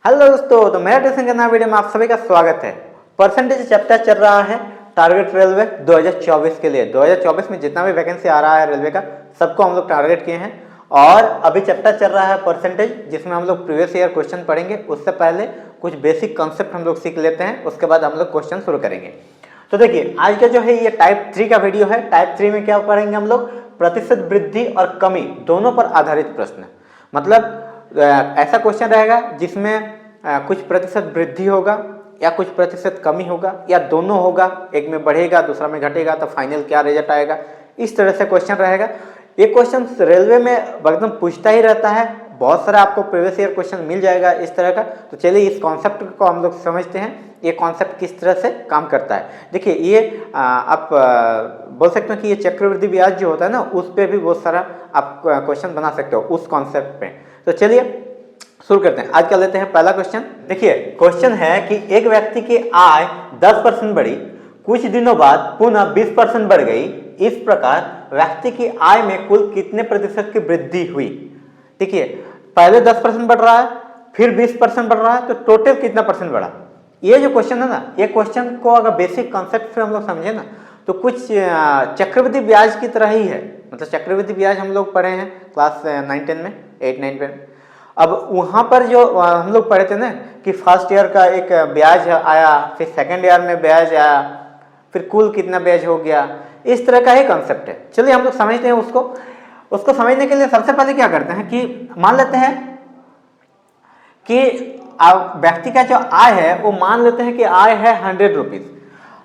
Hello दोस्तों, तो मेरा ट्यूशन के नया वीडियो में आप सभी का स्वागत है। परसेंटेज चैप्टर चल रहा है टारगेट रेलवे 2024 के लिए। 2024 में जितना भी वैकेंसी आ रहा है रेलवे का, सबको हम लोग टारगेट किए हैं। और अभी चैप्टर चल रहा है परसेंटेज, जिसमें हम लोग प्रीवियस ईयर क्वेश्चन पढ़ेंगे। उससे पहले कुछ बेसिक कॉन्सेप्ट हम लोग सीख लेते हैं, उसके बाद हम लोग क्वेश्चन शुरू करेंगे। तो देखिए, आज का जो है ये टाइप 3 का वीडियो है। टाइप 3 में क्या पढ़ेंगे हम लोग? प्रतिशत वृद्धि और कमी दोनों पर आधारित प्रश्न। मतलब ऐसा क्वेश्चन रहेगा जिसमें कुछ प्रतिशत वृद्धि होगा या कुछ प्रतिशत कमी होगा या दोनों होगा, एक में बढ़ेगा दूसरा में घटेगा, तो फाइनल क्या रिजल्ट आएगा, इस तरह से क्वेश्चन रहेगा। ये क्वेश्चन रेलवे में एकदम पूछता ही रहता है, बहुत सारा आपको प्रीवियस ईयर क्वेश्चन मिल जाएगा इस तरह का। तो चलिए इस कॉन्सेप्ट को हम लोग समझते हैं, ये कॉन्सेप्ट किस तरह से काम करता है। देखिए, ये आप बोल सकते हो कि ये चक्रवृद्धि ब्याज जो होता है ना, उस पर भी बहुत सारा आप क्वेश्चन बना सकते हो उस कॉन्सेप्ट पे। तो चलिए शुरू करते हैं। आज का लेते हैं पहला क्वेश्चन। देखिए, क्वेश्चन है कि एक व्यक्ति की आय 10% बढ़ी, कुछ दिनों बाद पुनः 20% बढ़ गई। इस प्रकार व्यक्ति की आय में कुल कितने प्रतिशत की वृद्धि हुई? देखिए, पहले 10% बढ़ रहा है, फिर 20% बढ़ रहा है, तो टोटल कितना परसेंट बढ़ा? ये जो क्वेश्चन है ना, ये क्वेश्चन को अगर बेसिक कॉन्सेप्ट से हम लोग समझे ना, तो कुछ चक्रवृद्धि ब्याज की तरह ही है। मतलब चक्रवृद्धि ब्याज हम लोग पढ़े हैं क्लास 9-10 में, 8-9 में। अब वहाँ पर जो हम लोग पढ़े थे ना कि फर्स्ट ईयर का एक ब्याज आया, फिर सेकंड ईयर में ब्याज आया, फिर कुल कितना ब्याज हो गया, इस तरह का ही कॉन्सेप्ट है। चलिए हम लोग समझते हैं उसको समझने के लिए सबसे पहले क्या करते हैं कि मान लेते हैं कि व्यक्ति का जो आय है वो मान लेते हैं कि आय है 100 रुपीज।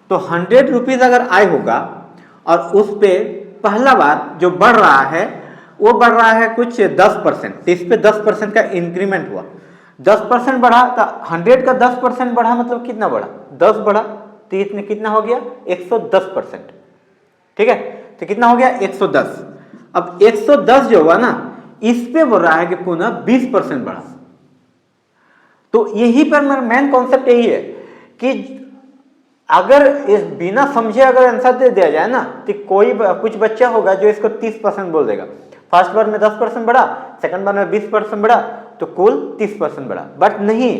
तो 100 रुपीज अगर आय होगा और उस पर पहला बार जो बढ़ रहा है वो बढ़ रहा है कुछ 10%। इस पे 10% का इंक्रीमेंट हुआ, 10% बढ़ा, तो 100 का 10% बढ़ा, मतलब कितना बढ़ा? 10 बढ़ा, तो इसमें कितना हो गया? 110%। ठीक है, तो कितना हो गया? 110। अब 110 जो हुआ ना, इस पे बोल रहा है कि पुनः 20% बढ़ा। तो यही पर मेन कॉन्सेप्ट यही है कि अगर इस बिना समझे अगर आंसर दे दिया जाए ना, तो कुछ बच्चा होगा जो इसको 30% बोल देगा। फर्स्ट बार में 10% बढ़ा, सेकंड बार में 20% बढ़ा, तो कुल 30% बढ़ा। बट नहीं,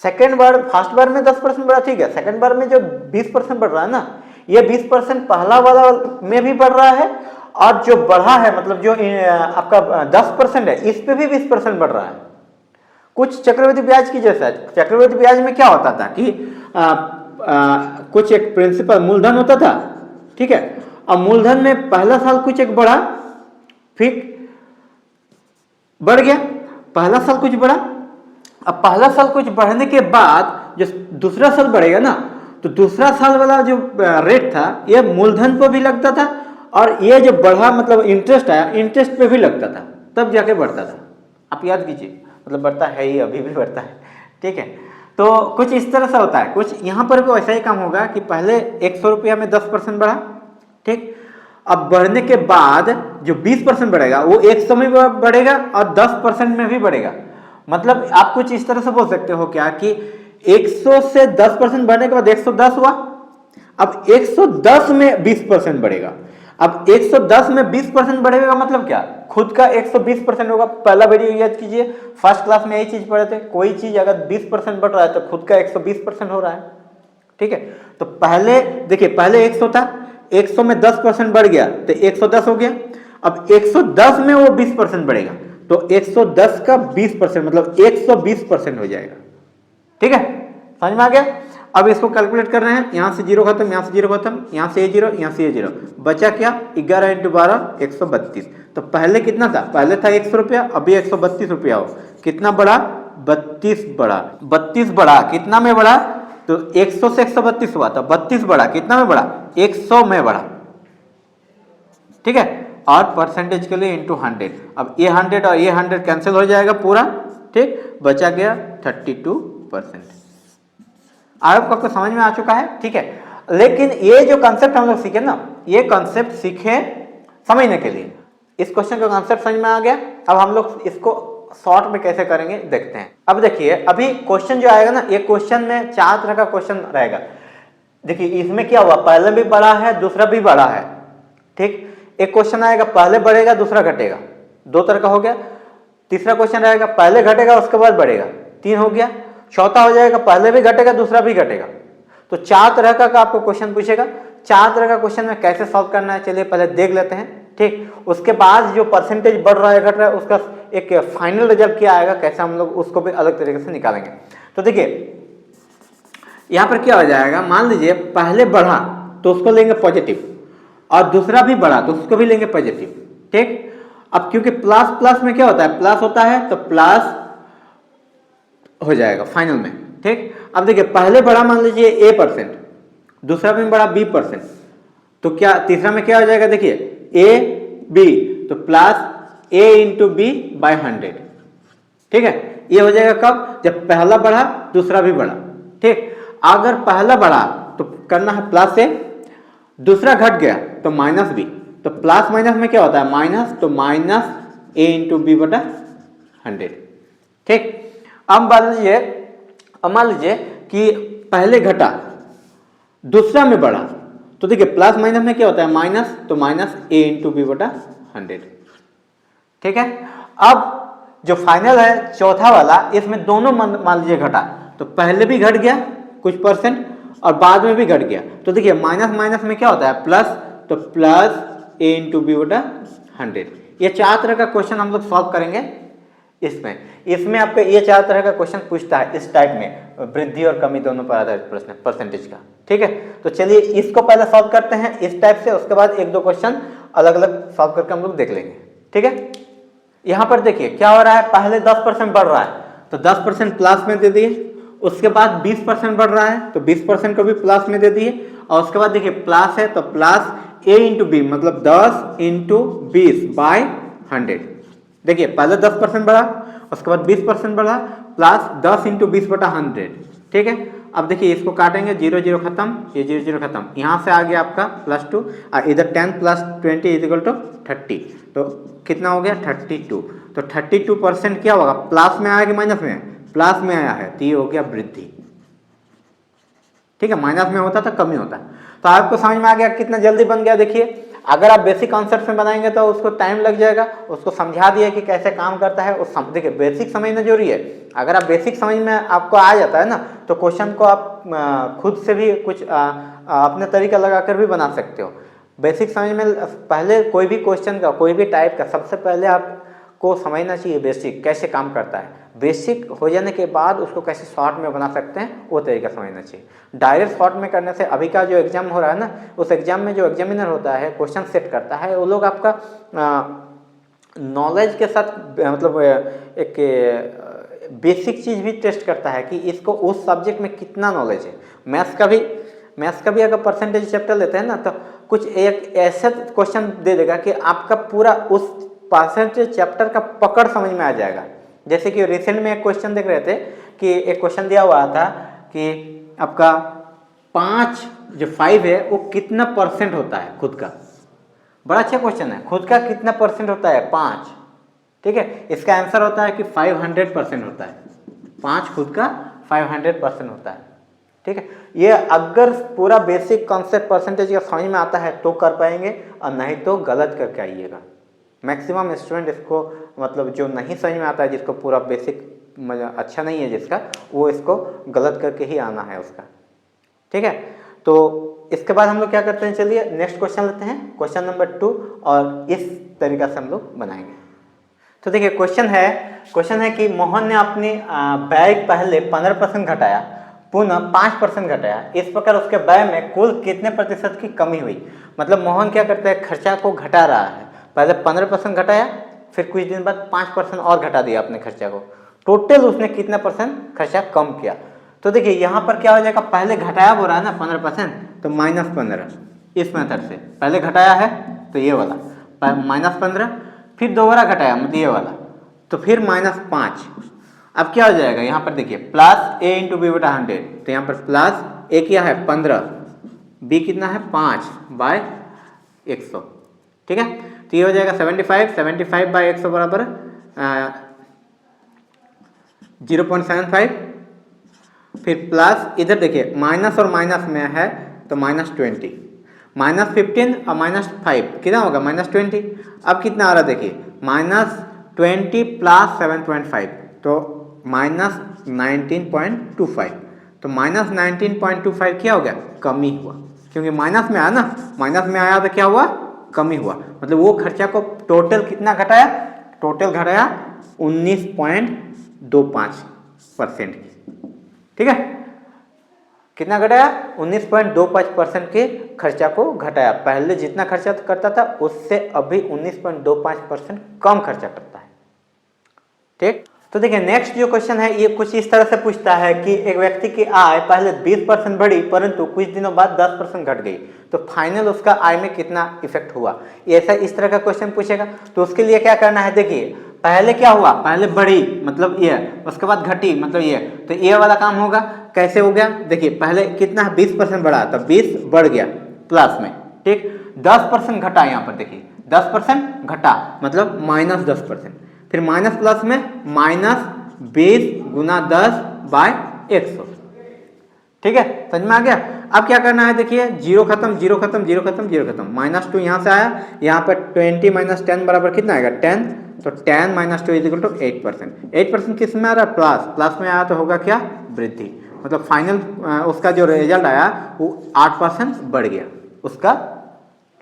सेकंड बार फर्स्ट बार में 10% बढ़ा, ठीक है, सेकंड बार में जो 20% बढ़ रहा है ना, ये 20% पहला वाला में भी बढ़ रहा है, और जो बढ़ा है मतलब जो आपका 10% है, इस पे भी 20% बढ़ रहा है। कुछ चक्रवृद्धि ब्याज की जैसा है। चक्रवृद्धि ब्याज में क्या होता था कि कुछ एक प्रिंसिपल मूलधन होता था, ठीक है, और मूलधन में पहला साल कुछ एक बढ़ा, फिर बढ़ गया, पहला साल कुछ बढ़ा। अब पहला साल कुछ बढ़ने के बाद जो दूसरा साल बढ़ेगा ना, तो दूसरा साल वाला जो रेट था ये मूलधन पर भी लगता था, और ये जो बढ़ा मतलब इंटरेस्ट आया, इंटरेस्ट पे भी लगता था, तब जाके बढ़ता था। आप याद कीजिए, मतलब बढ़ता है ही, अभी भी बढ़ता है। ठीक है, तो कुछ इस तरह से होता है। कुछ यहाँ पर भी वैसा ही काम होगा कि पहले 100 रुपया में 10% बढ़ा, ठीक, अब बढ़ने के बाद जो 20% बढ़ेगा वो 100 में बढ़ेगा और 10% में भी बढ़ेगा। मतलब आप कुछ इस तरह से बोल सकते हो क्या कि 100 से 10% बढ़ने के बाद 110 हुआ, अब 110 में 20% बढ़ेगा। अब 110 में 20% बढ़ेगा मतलब क्या? खुद का 120% होगा। पहला वीडियो याद कीजिए, फर्स्ट क्लास में यही चीज पढ़े थे। कोई चीज अगर 20% बढ़ रहा है तो खुद का 120% हो रहा है। ठीक है, तो पहले देखिए, पहले 100 था, 100 में 10% बढ़ गया तो 110 हो गया। अब 110 में वो 20% बढ़ेगा, तो 110 का 20% मतलब 120% हो जाएगा। ठीक है, समझ में आ गया? अब इसको कैलकुलेट कर रहे हैं, यहां से जीरो खत्म, यहां से जीरो खत्म, यहां से ये जीरो, यहां से ये जीरो, बचा क्या? 11 × 12 132। तो पहले कितना था? पहले था 100 रुपया, अभी 132 रुपया हो। कितना बढ़ा? 32 बढ़ा। 32 बढ़ा, कितना में बढ़ा? तो 100 से 132 हुआ था, 32 बढ़ा, कितना में बढ़ा? 100 में बढ़ा। ठीक है, और परसेंटेज के लिए इंटू 100। अब ये 100 और ये 100 कैंसिल हो जाएगा पूरा, ठीक, बचा गया 32%। आपको समझ में आ चुका है? ठीक है, लेकिन ये जो कंसेप्ट हम लोग सीखे ना, ये कंसेप्ट सीखे समझने के लिए। इस क्वेश्चन का कंसेप्ट समझ में आ गया। अब हम लोग इसको शॉर्ट में कैसे करेंगे देखते हैं। अब देखिए, अभी क्वेश्चन जो आएगा ना, ये क्वेश्चन में 4 तरह का क्वेश्चन रहेगा। देखिए, इसमें क्या हुआ, पहले भी बढ़ा है, दूसरा भी बढ़ा है। ठीक, एक क्वेश्चन आएगा पहले बढ़ेगा दूसरा घटेगा, 2 तरह का हो गया। तीसरा क्वेश्चन रहेगा पहले घटेगा उसके बाद बढ़ेगा, 3 हो गया। चौथा हो जाएगा, पहले भी घटेगा दूसरा भी घटेगा। तो 4 तरह का आपको क्वेश्चन पूछेगा। 4 तरह का क्वेश्चन में कैसे सॉल्व करना है चलिए पहले देख लेते हैं, ठीक। उसके बाद जो परसेंटेज बढ़ रहा है घट रहा है उसका एक फाइनल रिजल्ट क्या आएगा, कैसे हम लोग उसको भी अलग तरीके से निकालेंगे। तो देखिए यहाँ पर क्या हो जाएगा, मान लीजिए पहले बढ़ा तो उसको लेंगे पॉजिटिव और दूसरा भी बढ़ा तो उसको भी लेंगे पॉजिटिव, ठीक। अब क्योंकि प्लस प्लस में क्या होता है, प्लस होता है तो प्लस हो जाएगा फाइनल में, ठीक। अब देखिए पहले बढ़ा मान लीजिए a%, दूसरा में बढ़ा b%, तो क्या तीसरा में क्या हो जाएगा, देखिए a b तो plus a into b by 100, ठीक है। ये हो जाएगा कब, जब पहला बढ़ा दूसरा भी बढ़ा, ठीक। अगर पहला बढ़ा तो करना है प्लस a, दूसरा घट गया तो माइनस b, तो प्लस माइनस में क्या होता है माइनस, तो माइनस a इंटू बी बटा 100, ठीक। अब मान लीजिए कि पहले घटा दूसरा में बढ़ा, तो देखिए प्लस माइनस में क्या होता है माइनस, तो माइनस a इंटू बी बटा 100, ठीक है। अब जो फाइनल है चौथा वाला, इसमें दोनों मान लीजिए घटा, तो पहले भी घट गया कुछ परसेंट और बाद में भी घट गया, तो देखिए माइनस माइनस में क्या होता है प्लस, तो प्लस a इंटू बी बटा 100। ये 4 तरह का क्वेश्चन हम लोग सॉल्व करेंगे। इसमें आपको ये 4 तरह का क्वेश्चन पूछता है इस टाइप में, वृद्धि और कमी दोनों पर आधारित प्रश्न परसेंटेज का, ठीक है। तो चलिए इसको पहले सॉल्व करते हैं इस टाइप से, उसके बाद 1-2 क्वेश्चन अलग अलग सॉल्व करके हम लोग देख लेंगे, ठीक है। यहाँ पर देखिए क्या हो रहा है, पहले 10% बढ़ रहा है तो 10% प्लस में दे दिए, उसके बाद 20% बढ़ रहा है तो 20% को भी प्लस में दे दिए, और उसके बाद देखिए प्लस है तो प्लस a इंटू बी मतलब 10 इंटू 20 बाई 100। देखिए पहले 10% बढ़ा, उसके बाद 20% बढ़ा, प्लस 10 इंटू 20 बटा 100, ठीक है। अब देखिए इसको काटेंगे, 0 0 खत्म, ये 0 0 खत्म, यहाँ से आ गया आपका +2, इधर 10 + 20 = 30, तो कितना हो गया 32। तो 32% क्या होगा, प्लस में आया कि माइनस में, प्लस में आया है, तो ये हो गया वृद्धि, ठीक है। माइनस में होता तो कमी होता। तो आपको समझ में आ गया कितना जल्दी बन गया। देखिए अगर आप बेसिक कॉन्सेप्ट में बनाएंगे तो उसको टाइम लग जाएगा, उसको समझा दिया कि कैसे काम करता है, उस देखिए बेसिक समझना जरूरी है। अगर आप बेसिक समझ में आपको आ जाता है ना, तो क्वेश्चन को आप खुद से भी कुछ अपने तरीका लगाकर भी बना सकते हो। बेसिक समझ में पहले कोई भी क्वेश्चन का, कोई भी टाइप का, सबसे पहले आपको समझना चाहिए बेसिक कैसे काम करता है। बेसिक हो जाने के बाद उसको कैसे शॉर्ट में बना सकते हैं वो तरीका समझना चाहिए। डायरेक्ट शॉर्ट में करने से, अभी का जो एग्जाम हो रहा है ना, उस एग्जाम में जो एग्जामिनर होता है क्वेश्चन सेट करता है, वो लोग आपका नॉलेज के साथ मतलब एक बेसिक चीज़ भी टेस्ट करता है कि इसको उस सब्जेक्ट में कितना नॉलेज है। मैथ्स का भी अगर परसेंटेज चैप्टर लेते हैं ना, तो कुछ एक ऐसा क्वेश्चन दे देगा कि आपका पूरा उस परसेंटेज चैप्टर का पकड़ समझ में आ जाएगा। जैसे कि रिसेंट में एक क्वेश्चन देख रहे थे कि एक क्वेश्चन दिया हुआ था कि आपका 5 है वो कितना % होता है खुद का। बड़ा अच्छा क्वेश्चन है, खुद का कितना % होता है 5, ठीक है। इसका आंसर होता है कि 500% होता है। 5 खुद का 500% होता है, ठीक है। ये अगर पूरा बेसिक कॉन्सेप्ट परसेंटेज का समझ में आता है तो कर पाएंगे, और नहीं तो गलत करके आइएगा। मैक्सिमम स्टूडेंट इसको मतलब जो नहीं समझ में आता है, जिसको पूरा बेसिक अच्छा नहीं है जिसका, वो इसको गलत करके ही आना है उसका, ठीक है। तो इसके बाद हम लोग क्या करते हैं, चलिए नेक्स्ट क्वेश्चन लेते हैं, क्वेश्चन नंबर 2, और इस तरीका से हम लोग बनाएंगे। तो देखिए क्वेश्चन है कि मोहन ने अपनी व्यय पहले 15% घटाया, पुनः 5% घटाया, इस प्रकार उसके व्यय में कुल कितने प्रतिशत की कमी हुई। मतलब मोहन क्या करता है, खर्चा को घटा रहा है, पहले 15% घटाया, फिर कुछ दिन बाद 5% और घटा दिया अपने खर्चा को, टोटल उसने कितना % खर्चा कम किया। तो देखिए यहाँ पर क्या हो जाएगा, पहले घटाया बोल रहा है ना 15%, तो -15 इस मेथड से पहले घटाया है तो ये वाला -15, फिर दोबारा घटाया मतलब ये वाला, तो फिर -5। अब क्या हो जाएगा यहाँ पर देखिए प्लस a इंटू बी बटा 100, तो यहाँ पर प्लस a क्या है 15, b कितना है 5 बाय 100, ठीक है। तो ये हो जाएगा 75 बाय 100 बराबर 0.75, फिर प्लस इधर देखिए माइनस और माइनस में है तो -20, -15 और -5 कितना होगा -20। अब कितना आ रहा है देखिए -20 + 7.5, तो -19.25। तो -19.25 क्या हो गया, कमी हुआ, क्योंकि माइनस में आया ना, माइनस में आया तो क्या हुआ, कमी हुआ। मतलब वो खर्चा को टोटल कितना घटाया, टोटल घटाया 19.25%। ठीक है, कितना घटाया, 19.25% के खर्चा को घटाया। पहले जितना खर्चा करता था उससे अभी 19.25% कम खर्चा करता है। ठीक, तो देखिए नेक्स्ट जो क्वेश्चन है ये कुछ इस तरह से पूछता है कि एक व्यक्ति की आय पहले 20% बढ़ी परंतु कुछ दिनों बाद 10% घट गई, तो फाइनल उसका आय में कितना इफेक्ट हुआ। ऐसा इस तरह का क्वेश्चन पूछेगा। तो उसके लिए क्या करना है, देखिए पहले क्या हुआ, पहले बढ़ी मतलब ये, उसके बाद घटी मतलब ये, तो ये वाला काम होगा। कैसे हो गया, देखिए पहले कितना 20% बढ़ा, तो 20 बढ़ गया प्लस में, ठीक, 10% घटा, यहाँ पर देखिए 10% घटा मतलब -10%, फिर माइनस प्लस में -20 गुना 10/100। ठीक है, समझ में आ गया। अब क्या करना है, देखिए जीरो खत्म, जीरो खत्म, जीरो खत्म, जीरो खत्म, -2 यहाँ से आया, यहाँ पर 20 - 10 बराबर कितना आएगा, 10, तो 10 - 2 = 8%। 8% किस में आ रहा है, प्लस, प्लस में आया तो होगा क्या, वृद्धि। मतलब फाइनल उसका जो रिजल्ट आया वो 8% बढ़ गया, उसका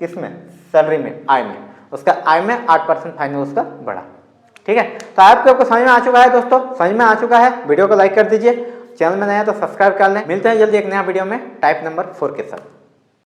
किस में, सैलरी में, आय में, उसका आय में 8% फाइनल उसका बढ़ा। ठीक है, तो आपको समझ में आ चुका है दोस्तों, समझ में आ चुका है, वीडियो को लाइक कर दीजिए, चैनल में नया तो सब्सक्राइब कर लें। मिलते हैं जल्दी एक नया वीडियो में टाइप नंबर 4 के साथ।